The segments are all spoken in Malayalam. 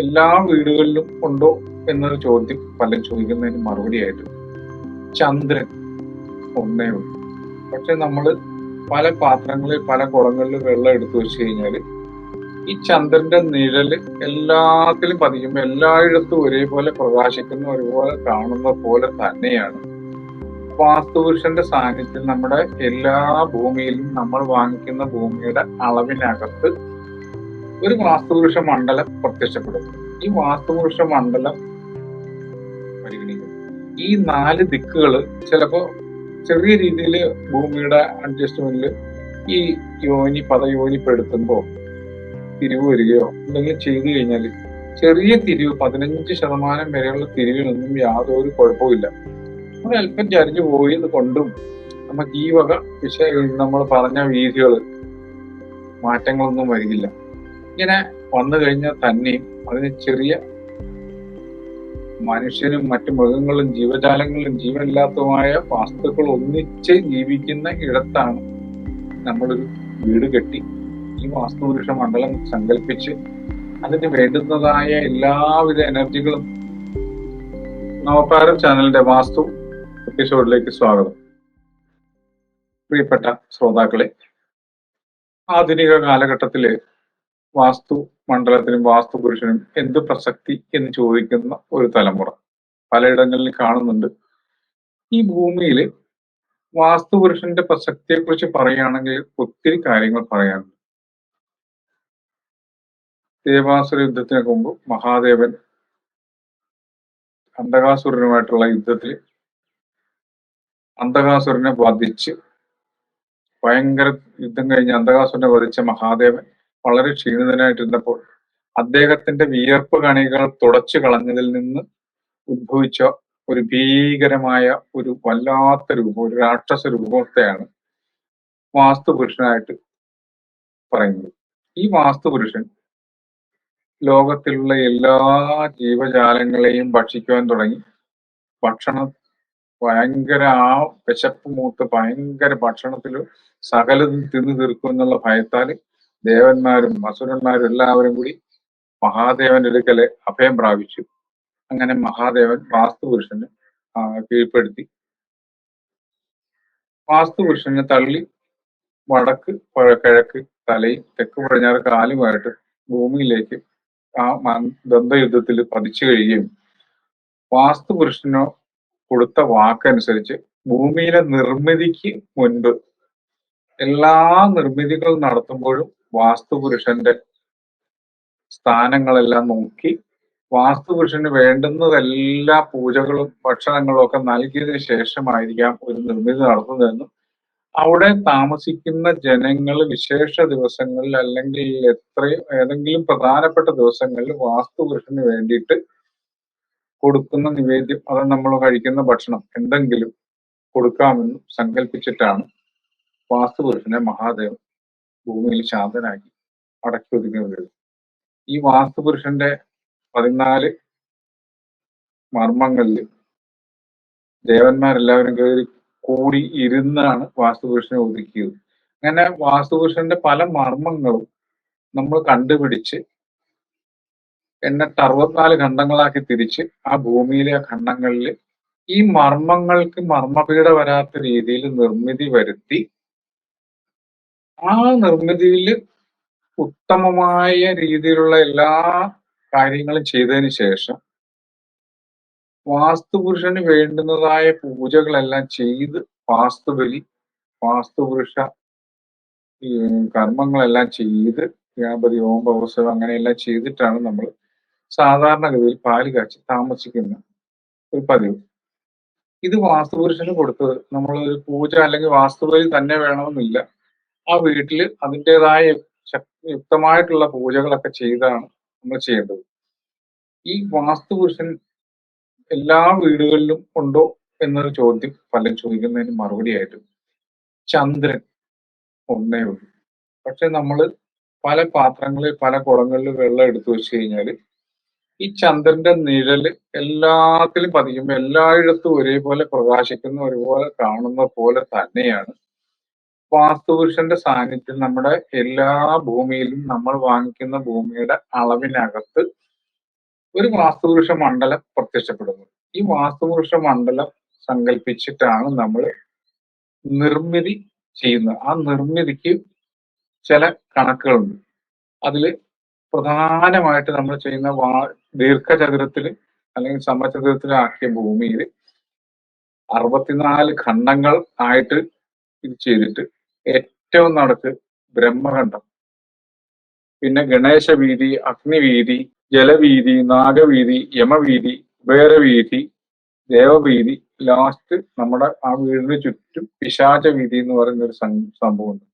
എല്ലാ വീടുകളിലും ഉണ്ടോ എന്നൊരു ചോദ്യം പലരും ചോദിക്കുന്നതിന് മറുപടിയായിട്ട് ചന്ദ്രൻ ഒന്നേ ഉള്ളൂ. പക്ഷെ നമ്മൾ പല പാത്രങ്ങളിൽ പല കുടങ്ങളിൽ വെള്ളം എടുത്തു വെച്ച് കഴിഞ്ഞാൽ ഈ ചന്ദ്രന്റെ നിഴല് എല്ലാത്തിലും പതിക്കുമ്പോൾ എല്ലായിടത്തും ഒരേപോലെ പ്രകാശിക്കുന്ന ഒരുപോലെ കാണുന്ന പോലെ തന്നെയാണ് വാസ്തുപുരുഷന്റെ സാന്നിധ്യം നമ്മുടെ എല്ലാ ഭൂമിയിലും നമ്മൾ വാങ്ങിക്കുന്ന ഭൂമിയുടെ അളവിനകത്ത് ഒരു വാസ്തുപുരുഷ മണ്ഡലം പ്രത്യക്ഷപ്പെടുന്നു. ഈ വാസ്തുപുരുഷ മണ്ഡലം പരിഗണിക്കുന്നു. ഈ 4 ദിക്കുകൾ ചിലപ്പോ ചെറിയ രീതിയിൽ ഭൂമിയുടെ അഡ്ജസ്റ്റ്മെന്റിൽ ഈ പദയോനിപ്പെടുത്തുമ്പോ തിരിവ് വരികയോ എന്തെങ്കിലും ചെയ്തു കഴിഞ്ഞാൽ ചെറിയ തിരിവ് 15% വരെയുള്ള തിരിവിനൊന്നും യാതൊരു കുഴപ്പമില്ല. ഒരല്പം ചരിഞ്ഞു പോയത് കൊണ്ടും നമുക്ക് ഈ വക നമ്മൾ പറഞ്ഞ വീതികൾ മാറ്റങ്ങളൊന്നും വരില്ല. ഇങ്ങനെ വന്നു കഴിഞ്ഞാൽ തന്നെയും അതിന് ചെറിയ മനുഷ്യനും മറ്റു മൃഗങ്ങളും ജീവജാലങ്ങളും ജീവനില്ലാത്തതുമായ വസ്തുക്കൾ ഒന്നിച്ച് ജീവിക്കുന്ന ഇടത്താണ് നമ്മളൊരു വീട് കെട്ടി ഈ വാസ്തുപുരുഷ മണ്ഡലം സങ്കല്പിച്ച് അതിന് വേണ്ടുന്നതായ എല്ലാവിധ എനർജികളും. നവതാരം ചാനലിന്റെ വാസ്തു എപ്പിസോഡിലേക്ക് സ്വാഗതം. പ്രിയപ്പെട്ട ശ്രോതാക്കളെ, ആധുനിക കാലഘട്ടത്തില് വാസ്തു മണ്ഡലത്തിനും വാസ്തുപുരുഷനും എന്ത് പ്രസക്തി എന്ന് ചോദിക്കുന്ന ഒരു തലമുറ പലയിടങ്ങളിൽ കാണുന്നുണ്ട്. ഈ ഭൂമിയിൽ വാസ്തുപുരുഷന്റെ പ്രസക്തിയെ കുറിച്ച് പറയുകയാണെങ്കിൽ ഒത്തിരി കാര്യങ്ങൾ പറയാനുണ്ട്. ദേവാസുര യുദ്ധത്തിന് മുമ്പ് മഹാദേവൻ അന്ധകാസുരനുമായിട്ടുള്ള യുദ്ധത്തിൽ അന്ധകാസുരനെ വധിച്ച് ഭയങ്കര യുദ്ധം കഴിഞ്ഞ് അന്ധകാസുരനെ വധിച്ച മഹാദേവൻ വളരെ ക്ഷീണിതനായിട്ടിരുന്നപ്പോൾ അദ്ദേഹത്തിന്റെ വിയർപ്പ് കണികൾ തുടച്ചു കളഞ്ഞതിൽ നിന്ന് ഉദ്ഭവിച്ച ഒരു ഭീകരമായ ഒരു വല്ലാത്ത രൂപം, ഒരു രാക്ഷസ രൂപത്തെയാണ് വാസ്തുപുരുഷനായിട്ട് പറയുന്നത്. ഈ വാസ്തുപുരുഷൻ ലോകത്തിലുള്ള എല്ലാ ജീവജാലങ്ങളെയും ഭക്ഷിക്കുവാൻ തുടങ്ങി. ഭക്ഷണം ഭയങ്കര വിശപ്പ് മൂത്ത് ഭയങ്കര ഭക്ഷണത്തിൽ സകലതും തിന്നു തീർക്കും എന്നുള്ള ഭയത്താല് ദേവന്മാരും അസുരന്മാരും എല്ലാവരും കൂടി മഹാദേവന്റെ അടുക്കല് അഭയം പ്രാപിച്ചു. അങ്ങനെ മഹാദേവൻ വാസ്തുപുരുഷന് കീഴ്പ്പെടുത്തി. വാസ്തുപുരുഷനെ തള്ളി വടക്ക് കിഴക്ക് തലയും തെക്ക് പടിഞ്ഞാറ് കാലുമായിട്ട് ഭൂമിയിലേക്ക് ആ ദ്വന്ദ്വയുദ്ധത്തിൽ പതിച്ചു കഴിയുകയും വാസ്തുപുരുഷനോ കൊടുത്ത വാക്കനുസരിച്ച് ഭൂമിയിലെ നിർമ്മിതിക്ക് മുൻപ് എല്ലാ നിർമ്മിതികൾ നടത്തുമ്പോഴും വാസ്തുപുരുഷന്റെ സ്ഥാനങ്ങളെല്ലാം നോക്കി വാസ്തുപുരുഷന് വേണ്ടുന്നതെല്ലാ പൂജകളും ഭക്ഷണങ്ങളും ഒക്കെ നൽകിയതിനു ശേഷമായിരിക്കാം ഒരു നിർമ്മിതി നടത്തുന്നതെന്നും അവിടെ താമസിക്കുന്ന ജനങ്ങൾ വിശേഷ ദിവസങ്ങളിൽ അല്ലെങ്കിൽ ഏതെങ്കിലും പ്രധാനപ്പെട്ട ദിവസങ്ങളിൽ വാസ്തുപുരുഷന് വേണ്ടിയിട്ട് കൊടുക്കുന്ന നിവേദ്യം, അത് നമ്മൾ കഴിക്കുന്ന ഭക്ഷണം എന്തെങ്കിലും കൊടുക്കാമെന്നും സങ്കല്പിച്ചിട്ടാണ് വാസ്തുപുരുഷനെ മഹാദേവൻ ഭൂമിയിൽ ശാന്തനാക്കി അടക്കി ഒതുക്കുന്നത്. ഈ വാസ്തുപുരുഷന്റെ 14 മർമ്മങ്ങളിൽ ദേവന്മാരെല്ലാവരും കയറി കൂടി ഇരുന്നാണ് വാസ്തുപുരുഷനെ ഒതുക്കിയത്. അങ്ങനെ വാസ്തുപുരുഷന്റെ പല മർമ്മങ്ങളും നമ്മൾ കണ്ടുപിടിച്ച് എന്നിട്ട് 64 ഖണ്ഡങ്ങളാക്കി തിരിച്ച് ആ ഭൂമിയിലെ ഖണ്ഡങ്ങളിൽ ഈ മർമ്മങ്ങൾക്ക് മർമ്മപീഠ വരാത്ത രീതിയിൽ നിർമ്മിതി വരുത്തി ആ നിർമ്മിതിയിൽ ഉത്തമമായ രീതിയിലുള്ള എല്ലാ കാര്യങ്ങളും ചെയ്തതിന് ശേഷം വാസ്തുപുരുഷന് വേണ്ടുന്നതായ പൂജകളെല്ലാം ചെയ്ത് വാസ്തുബലി വാസ്തുപുരുഷ കർമ്മങ്ങളെല്ലാം ചെയ്ത് ഗണപതി ഓംഭവസം അങ്ങനെയെല്ലാം ചെയ്തിട്ടാണ് നമ്മൾ സാധാരണഗതിയിൽ പാല് കാച്ചി താമസിക്കുന്ന ഒരു പതിവ്. ഇത് വാസ്തുപുരുഷന് കൊടുത്തത് നമ്മളൊരു പൂജ അല്ലെങ്കിൽ വാസ്തുബലി തന്നെ വേണമെന്നില്ല. ആ വീട്ടില് അതിൻ്റെതായ യുക്തമായിട്ടുള്ള പൂജകളൊക്കെ ചെയ്താണ് നമ്മൾ ചെയ്യേണ്ടത്. ഈ വാസ്തുപുരുഷൻ എല്ലാ വീടുകളിലും ഉണ്ടോ എന്നൊരു ചോദ്യം പലരും ചോദിക്കുന്നതിന് മറുപടിയായിട്ട് ചന്ദ്രൻ ഒന്നേ ഉള്ളൂ. പക്ഷെ നമ്മൾ പല പാത്രങ്ങളിൽ പല കുടങ്ങളിൽ വെള്ളം എടുത്തു വെച്ച് കഴിഞ്ഞാൽ ഈ ചന്ദ്രന്റെ നിഴല് എല്ലാത്തിലും പതിക്കുമ്പോൾ എല്ലായിടത്തും ഒരേപോലെ പ്രകാശിക്കുന്ന ഒരുപോലെ കാണുന്ന പോലെ തന്നെയാണ് വാസ്തുപുരുഷന്റെ സാന്നിധ്യം നമ്മുടെ എല്ലാ ഭൂമിയിലും നമ്മൾ വാങ്ങിക്കുന്ന ഭൂമിയുടെ അളവിനകത്ത് ഒരു വാസ്തുപുരുഷ മണ്ഡലം പ്രത്യക്ഷപ്പെടുന്നു. ഈ വാസ്തുപുരുഷ മണ്ഡലം സങ്കല്പിച്ചിട്ടാണ് നമ്മൾ നിർമ്മിതി ചെയ്യുന്നത്. ആ നിർമ്മിതിക്ക് ചില കണക്കുകളുണ്ട്. അതിൽ പ്രധാനമായിട്ട് നമ്മൾ ചെയ്യുന്ന ദീർഘചതുരത്തിൽ അല്ലെങ്കിൽ സമചതുരത്തിലാക്കിയ ഭൂമിയിൽ 64 ഖണ്ഡങ്ങൾ ആയിട്ട് ഇത് ചെയ്തിട്ട് ഏറ്റവും നടുക്ക് ബ്രഹ്മഖണ്ഡം, പിന്നെ ഗണേശവീതി, അഗ്നിവീതി, ജലവീതി, നാഗവീതി, യമവീതി, കുബേരവീതി, ദേവവീതി, ലാസ്റ്റ് നമ്മുടെ ആ വീടിന് ചുറ്റും പിശാചവീതി എന്ന് പറയുന്ന ഒരു സംഭവമുണ്ട്.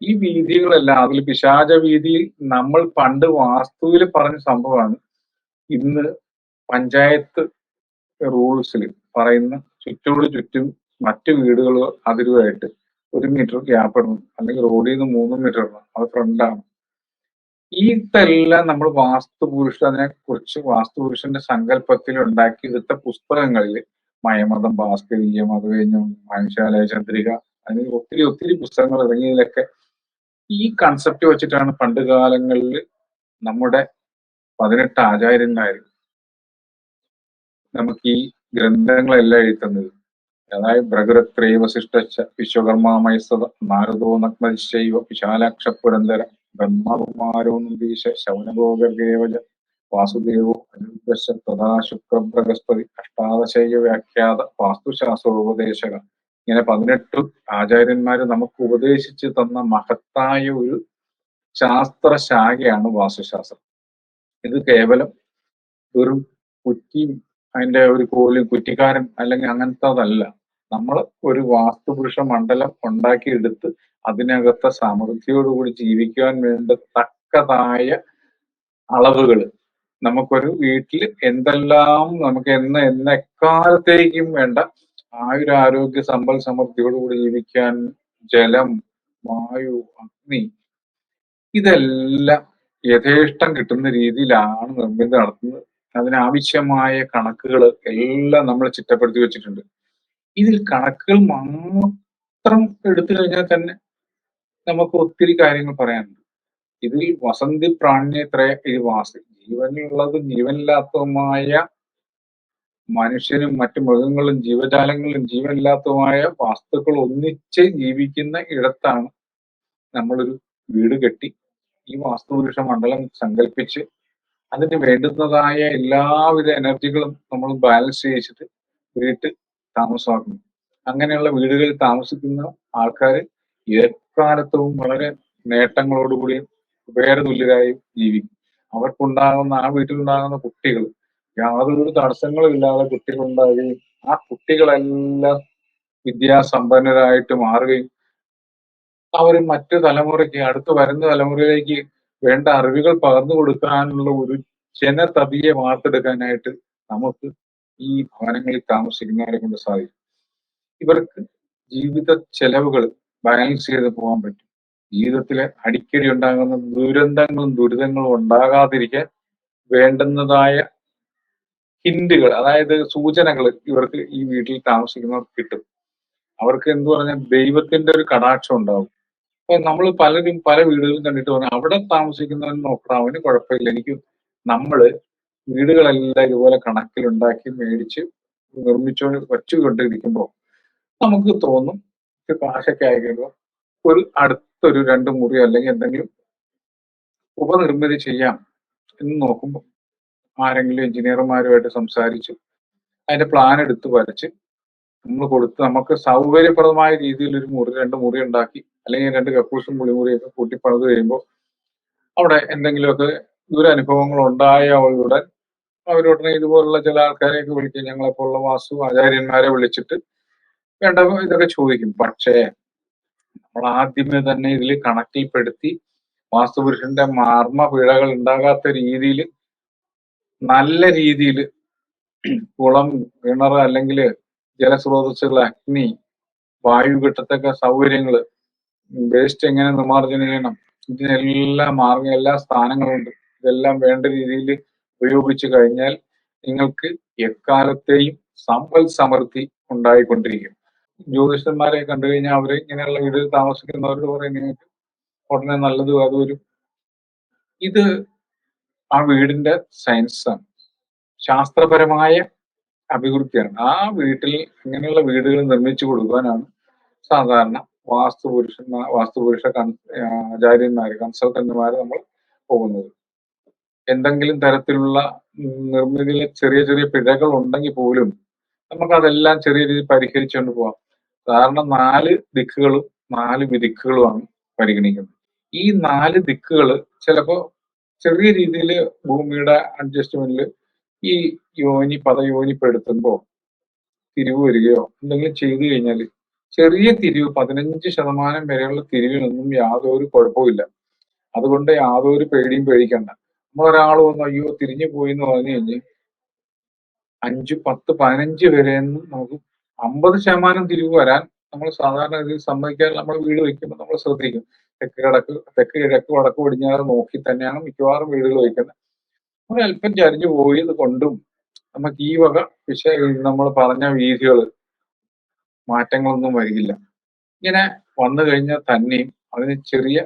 ഈ വീതികളെല്ലാം അതിൽ പിശാചവീതി നമ്മൾ പണ്ട് വാസ്തുവിൽ പറഞ്ഞ സംഭവമാണ്. ഇന്ന് പഞ്ചായത്ത് റൂൾസിൽ പറയുന്ന ചുറ്റോട് ചുറ്റും മറ്റു വീടുകൾ അതിരുമായിട്ട് 1 മീറ്റർ ഗ്യാപ്പ് ഇടണം, അല്ലെങ്കിൽ റോഡിൽ നിന്ന് 3 മീറ്റർ ഇടണം, അത് ഫ്രണ്ടാണ്. ഇതെല്ലാം നമ്മൾ വാസ്തുപുരുഷനെ കുറിച്ച് വാസ്തുപുരുഷന്റെ സങ്കല്പത്തിൽ ഉണ്ടാക്കിയെടുത്ത പുസ്തകങ്ങളിൽ മയമതം, ഭാസ്കരീയം, അത് കഴിഞ്ഞ് മനുഷ്യാലയ ചന്ദ്രിക, അതിന് ഒത്തിരി ഒത്തിരി പുസ്തകങ്ങൾ ഇറങ്ങിയതിലൊക്കെ ഈ കൺസെപ്റ്റ് വെച്ചിട്ടാണ് പണ്ട് കാലങ്ങളിൽ നമ്മുടെ 18 ആചാര്യന്മാർ നമുക്ക് ഈ ഗ്രന്ഥങ്ങളെല്ലാം എഴുതുന്നത്. അതായത് ഭ്രഗത്രൈ വസിഷ്ഠ വിശ്വകർമാമയസ്ത നാരദോ നഗ്നശൈവ വിശാലാക്ഷ പുരന്തര ബ്രഹ്മകുമാരോ നന്ദീശ ശൗനഗോഗർഗേവജ വാസുദേവോ അനിരുദ്ധശ തഥാ ശുക്ര ബൃഹസ്പതി അഷ്ടാദശൈക വ്യാഖ്യാത വാസ്തുശാസ്ത്രോപദേശക. ഇങ്ങനെ 18 ആചാര്യന്മാര് നമുക്ക് ഉപദേശിച്ചു തന്ന മഹത്തായ ഒരു ശാസ്ത്രശാഖയാണ് വാസ്തുശാസ്ത്രം. ഇത് കേവലം വെറും കുറ്റിയും അതിന്റെ ഒരു കോലും കുറ്റിക്കാരൻ അല്ലെങ്കിൽ അങ്ങനത്തതല്ല. നമ്മൾ ഒരു വാസ്തുപുരുഷ മണ്ഡലം ഉണ്ടാക്കിയെടുത്ത് അതിനകത്തെ സമൃദ്ധിയോടുകൂടി ജീവിക്കാൻ വേണ്ട തക്കതായ അളവുകൾ നമുക്കൊരു വീട്ടിൽ എന്തെല്ലാം നമുക്ക് എക്കാലത്തേക്കും വേണ്ട ആയുരാരോഗ്യ സമ്പൽ സമൃദ്ധിയോടുകൂടി ജീവിക്കാൻ ജലം, വായു, അഗ്നി ഇതെല്ലാം യഥേഷ്ടം കിട്ടുന്ന രീതിയിലാണ് നിർമ്മിതി നടത്തുന്നത്. അതിനാവശ്യമായ കണക്കുകൾ എല്ലാം നമ്മൾ ചിട്ടപ്പെടുത്തി വെച്ചിട്ടുണ്ട്. ഇതിൽ കണക്കുകൾ മാത്രം എടുത്തു കഴിഞ്ഞാൽ തന്നെ നമുക്ക് ഒത്തിരി കാര്യങ്ങൾ പറയാനുണ്ട്. ഇതിൽ വസന്തി പ്രാണ്യത്രയ ഇത് വാസ്തു ജീവനിലുള്ളതും ജീവനില്ലാത്തതുമായ മനുഷ്യനും മറ്റു മൃഗങ്ങളും ജീവജാലങ്ങളും ജീവനില്ലാത്തതുമായ വസ്തുക്കൾ ഒന്നിച്ച് ജീവിക്കുന്ന ഇടത്താണ് നമ്മളൊരു വീട് കെട്ടി ഈ വാസ്തുപുരുഷ മണ്ഡലം സങ്കല്പിച്ച് അതിന് വേണ്ടുന്നതായ എല്ലാവിധ എനർജികളും നമ്മൾ ബാലൻസ് ചെയ്യിച്ചിട്ട് വീട്ടിൽ താമസമാക്കുന്നു. അങ്ങനെയുള്ള വീടുകളിൽ താമസിക്കുന്ന ആൾക്കാർ എക്കാലത്തും വളരെ നേട്ടങ്ങളോടുകൂടിയും കുബേരതുല്യരായും ജീവിക്കും. അവർക്കുണ്ടാകുന്ന ആ വീട്ടിലുണ്ടാകുന്ന കുട്ടികൾ യാതൊരു തടസ്സങ്ങളും ഇല്ലാതെ കുട്ടികളുണ്ടാകുകയും ആ കുട്ടികളെല്ലാം വിദ്യാസമ്പന്നരായിട്ട് മാറുകയും അവർ മറ്റു തലമുറയ്ക്ക് അടുത്ത് വരുന്ന തലമുറയിലേക്ക് വേണ്ട അറിവുകൾ പകർന്നു കൊടുക്കാനുള്ള ഒരു ജനതതിയെ വാർത്തെടുക്കാനായിട്ട് നമുക്ക് ഈ ഭവനങ്ങളിൽ താമസിക്കുന്നവരെ കൊണ്ട് സാധിക്കും. ഇവർക്ക് ജീവിത ചെലവുകൾ ബാലൻസ് ചെയ്ത് പോകാൻ പറ്റും. ജീവിതത്തിലെ അടിക്കടി ഉണ്ടാകുന്ന ദുരന്തങ്ങളും ദുരിതങ്ങളും ഉണ്ടാകാതിരിക്കാൻ വേണ്ടുന്നതായ ഹിന്റുകൾ, അതായത് സൂചനകൾ ഇവർക്ക് ഈ വീട്ടിൽ താമസിക്കുന്നവർക്ക് കിട്ടും. അവർക്ക് എന്ത് പറഞ്ഞാൽ ദൈവത്തിന്റെ ഒരു കടാക്ഷം ഉണ്ടാവും. അപ്പൊ നമ്മൾ പലരും പല വീടുകളും കണ്ടിട്ട് പറഞ്ഞു അവിടെ താമസിക്കുന്നവൻ നോക്കണം, അവന് കുഴപ്പമില്ല. എനിക്ക് നമ്മള് വീടുകളെല്ലാം ഇതുപോലെ കണക്കിലുണ്ടാക്കി മേടിച്ച് നിർമ്മിച്ചോ വെച്ചുകൊണ്ടിരിക്കുമ്പോൾ നമുക്ക് തോന്നും കാശൊക്കെ ആയിക്കഴിയുമ്പോൾ ഒരു അടുത്തൊരു 2 മുറി അല്ലെങ്കിൽ എന്തെങ്കിലും ഉപനിർമ്മിതി ചെയ്യാം എന്ന് നോക്കുമ്പോൾ ആരെങ്കിലും എഞ്ചിനീയർമാരുമായിട്ട് സംസാരിച്ച് അതിന്റെ പ്ലാൻ എടുത്ത് വരച്ച് നമ്മൾ കൊടുത്ത് നമുക്ക് സൗകര്യപ്രദമായ രീതിയിൽ ഒരു മുറി 2 മുറി ഉണ്ടാക്കി അല്ലെങ്കിൽ 2 കക്കൂസും കുളിമുറിയൊക്കെ കൂട്ടി പണിത് കഴിയുമ്പോൾ അവിടെ എന്തെങ്കിലുമൊക്കെ ദുരനുഭവങ്ങൾ ഉണ്ടായവരുടെ അവരുടനെ ഇതുപോലുള്ള ചില ആൾക്കാരെയൊക്കെ വിളിക്കും. ഞങ്ങളെപ്പോലുള്ള വാസ്തു ആചാര്യന്മാരെ വിളിച്ചിട്ട് വേണ്ട ഇതൊക്കെ ചോദിക്കും. പക്ഷേ നമ്മൾ ആദ്യമേ തന്നെ ഇതിൽ കണക്കിൽപ്പെടുത്തി വാസ്തുപുരുഷന്റെ മർമ്മ പിഴകൾ ഉണ്ടാകാത്ത രീതിയിൽ നല്ല രീതിയിൽ കുളം, കിണർ അല്ലെങ്കിൽ ജലസ്രോതസ്സുകൾ, അഗ്നി, വായു കിട്ടത്തക്ക സൗകര്യങ്ങൾ, വേസ്റ്റ് എങ്ങനെ നിർമ്മാർജ്ജനം ചെയ്യണം, ഇതിനെല്ലാം മാർഗം എല്ലാ സ്ഥാനങ്ങളുണ്ട്. ഇതെല്ലാം വേണ്ട രീതിയിൽ ഉപയോഗിച്ചു കഴിഞ്ഞാൽ നിങ്ങൾക്ക് എക്കാലത്തെയും സമ്പൽ സമൃദ്ധി ഉണ്ടായിക്കൊണ്ടിരിക്കും. ജ്യോതിഷന്മാരെ കണ്ടു കഴിഞ്ഞാൽ അവര് ഇങ്ങനെയുള്ള വീട്ടിൽ താമസിക്കുന്നവരോട് പറയും നിങ്ങൾക്ക് ഉടനെ നല്ലത് അത് വരും. ഇത് ആ വീടിന്റെ സയൻസാണ്. ശാസ്ത്രപരമായ അഭിവൃദ്ധിയാണ്. ആ വീട്ടിൽ ഇങ്ങനെയുള്ള വീടുകൾ നിർമ്മിച്ചു കൊടുക്കാനാണ് സാധാരണ വാസ്തുപുരുഷ ആചാര്യന്മാര്, കൺസൾട്ടന്റുമാര് നമ്മൾ പോകുന്നത്. എന്തെങ്കിലും തരത്തിലുള്ള നിർമ്മിതിയിൽ ചെറിയ ചെറിയ പിഴകൾ ഉണ്ടെങ്കിൽ പോലും നമുക്കതെല്ലാം ചെറിയ രീതിയിൽ പരിഹരിച്ചുകൊണ്ട് പോകാം. കാരണം 4 ദിക്കുകളും 4 വിദിക്കുകളുമാണ് പരിഗണിക്കുന്നത്. ഈ 4 ദിക്കുകള് ചിലപ്പോ ചെറിയ രീതിയിൽ ഭൂമിയുടെ അഡ്ജസ്റ്റ്മെന്റിൽ ഈ പദയോനിപ്പെടുത്തുമ്പോ തിരിവ് വരികയോ എന്തെങ്കിലും ചെയ്തു കഴിഞ്ഞാൽ ചെറിയ തിരിവ് 15% വരെയുള്ള തിരിവിനൊന്നും യാതൊരു കുഴപ്പമില്ല. അതുകൊണ്ട് യാതൊരു പേടിയും പേടിക്കണ്ട. നമ്മളൊരാൾ വന്ന് അയ്യോ തിരിഞ്ഞു പോയി എന്ന് പറഞ്ഞു കഴിഞ്ഞ് 5, 10, 15 വരെയൊന്നും നമുക്ക് 50% തിരിവ് വരാൻ നമ്മൾ സാധാരണ ഇതിൽ സമ്മതിക്കാതെ നമ്മൾ വീട് വയ്ക്കുമ്പോൾ നമ്മൾ ശ്രദ്ധിക്കും. തെക്ക് കിഴക്ക് വടക്ക് പടിഞ്ഞാറ് നോക്കി തന്നെയാണ് മിക്കവാറും വീടുകൾ വയ്ക്കുന്നത്. ഒരല്പം ചരിഞ്ഞു പോയത് കൊണ്ടും നമുക്ക് ഈ വക നമ്മൾ പറഞ്ഞ വീതികൾ മാറ്റങ്ങളൊന്നും വരില്ല. ഇങ്ങനെ വന്നു കഴിഞ്ഞാൽ തന്നെയും അതിന് ചെറിയ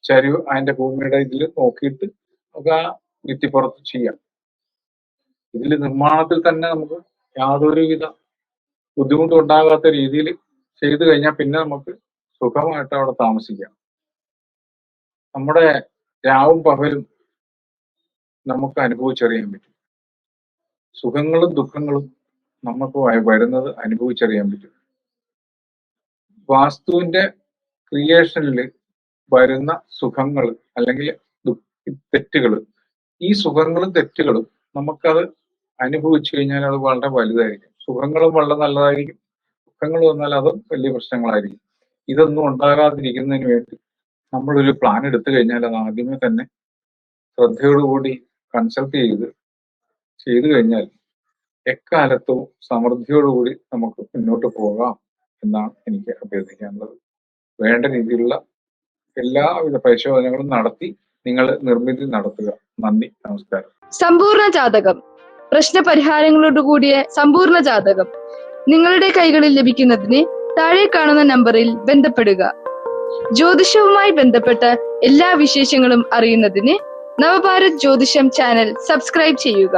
ചരിവ് അതിന്റെ ഭൂമിയുടെ ഇതിൽ നോക്കിയിട്ട് നമുക്ക് ആ ഭിത്തിപ്പുറത്ത് ചെയ്യാം. ഇതിൽ നിർമ്മാണത്തിൽ തന്നെ നമുക്ക് യാതൊരുവിധ ബുദ്ധിമുട്ടും ഉണ്ടാകാത്ത രീതിയിൽ ചെയ്തു കഴിഞ്ഞാൽ പിന്നെ നമുക്ക് സുഖമായിട്ട് അവിടെ താമസിക്കാം. നമ്മുടെ രാവും പകലും നമുക്ക് അനുഭവിച്ചറിയാൻ പറ്റും. സുഖങ്ങളും ദുഃഖങ്ങളും നമുക്ക് വരുന്നത് അനുഭവിച്ചറിയാൻ പറ്റും. വാസ്തുവിന്റെ ക്രിയേഷനിൽ വരുന്ന സുഖങ്ങൾ അല്ലെങ്കിൽ തെറ്റുകൾ, ഈ സുഖങ്ങളും തെറ്റുകളും നമുക്കത് അനുഭവിച്ചു കഴിഞ്ഞാൽ അത് വളരെ വലുതായിരിക്കും. സുഖങ്ങളും വളരെ നല്ലതായിരിക്കും, ദുഃഖങ്ങൾ വന്നാൽ അതും വലിയ പ്രശ്നങ്ങളായിരിക്കും. ഇതൊന്നും ഉണ്ടാകാതിരിക്കുന്നതിന് വേണ്ടി നമ്മളൊരു പ്ലാൻ എടുത്തു കഴിഞ്ഞാൽ അത് ആദ്യമേ തന്നെ ശ്രദ്ധയോടുകൂടി കൺസൾട്ട് ചെയ്തു കഴിഞ്ഞാൽ എക്കാലത്തും സമൃദ്ധിയോടുകൂടി നമുക്ക് മുന്നോട്ട് പോകാം എന്നാണ് എനിക്ക് അഭ്യർത്ഥിക്കാനുള്ളത്. വേണ്ട രീതിയിലുള്ള എല്ലാവിധ പരിശോധനകളും നടത്തി നിങ്ങൾ നിർമ്മിതി നടത്തുക. നന്ദി, നമസ്കാരം. സമ്പൂർണ്ണ ജാതകം, പ്രശ്നപരിഹാരങ്ങളോടുകൂടിയ സമ്പൂർണ്ണ ജാതകം നിങ്ങളുടെ കൈകളിൽ ലഭിക്കുന്നതിന് താഴെ കാണുന്ന നമ്പറിൽ ബന്ധപ്പെടുക. ജ്യോതിഷവുമായി ബന്ധപ്പെട്ട എല്ലാ വിശേഷങ്ങളും അറിയുന്നതിന് നവഭാരത് ജ്യോതിഷം ചാനൽ സബ്സ്ക്രൈബ് ചെയ്യുക.